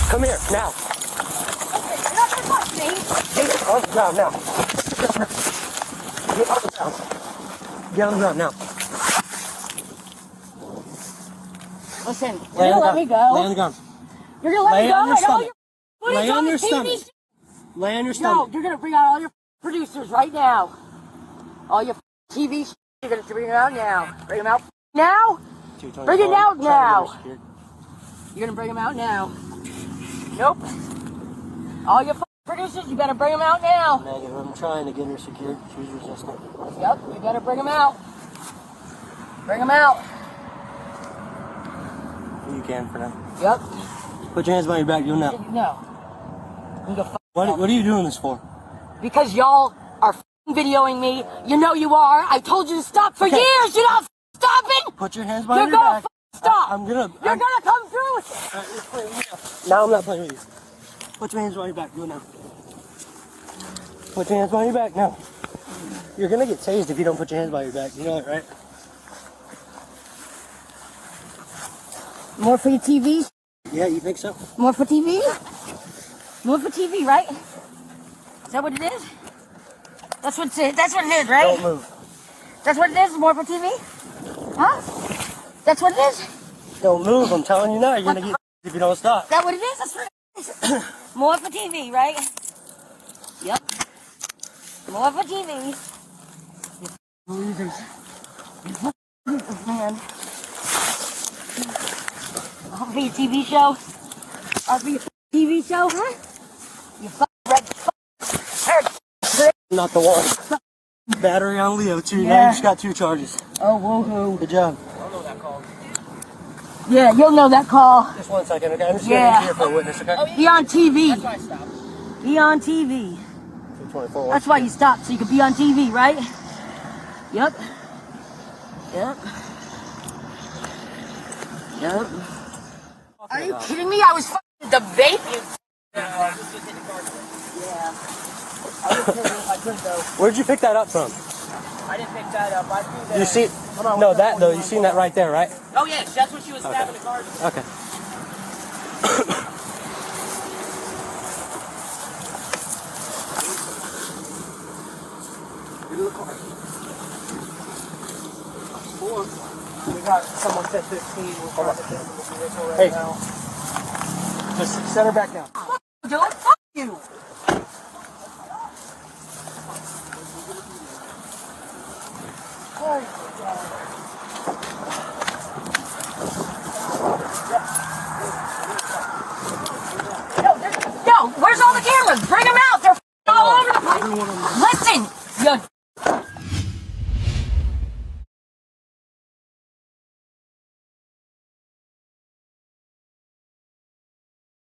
Come here, now. Okay, you're not gonna touch me. Get on the ground now. Get on the ground. Get on the ground now. Listen, you're gonna let me go. Lay on the ground. You're gonna let me go. On your I know stomach. you're Lay on your TV. stomach. Lay on your stomach. No, you're gonna bring out all your producers right now. All your TV you're gonna bring them out now. Bring them out now. Bring it out now. You're gonna bring them out now. Nope. All your producers, you better bring them out now. Megan, I'm trying to get her secured. She's resistant. Yep, you better bring them out. Bring them out. You can for now. Yep. Put your hands behind your back. Do it now. No. You go What are you doing this for? Because y'all are videoing me. You know you are. I told you to stop for years. You're not stopping. Put your hands behind You're your gonna back. stop. You're gonna come through with it. Now I'm not playing with you. Put your hands behind your back. Do it now. Put your hands behind your back now. You're gonna get tased if you don't put your hands behind your back. You know that, right? More for your TV? Yeah, you think so? More for TV? More for TV, right? Is that what it is? That's what it is, right? Don't move. That's what it is? More for TV? Huh? That's what it is? Don't move. I'm telling you now. You're gonna get if you don't stop. Is that what it is? That's what it is. More for TV, right? Yep. More for TV. You losers. You losers, man. I'll be a TV show. I'll be a TV show, huh? You red. Not the one. Battery on Leo too. Yeah. Now you just got 2 charges. Oh, woohoo. Good job. Yeah, you'll know that call. Just 1 second, okay? I'm just gonna be here for a witness, okay? Be on TV. That's why I stopped. Be on TV. 224. That's why you stopped, so you could be on TV, right? Yep. Yep. Yep. Are you kidding me? I was fucking debating. Yeah. I couldn't though. Where'd you pick that up from? I didn't pick that up. I threw that. You see? No, that though. You seen that right there, right? Oh yes, that's what she was stabbing the car. Okay. Get in the car. We got someone said 15. We'll try to get the vehicle right now. Just set her back down. Dylan, fuck you. Oh, my God.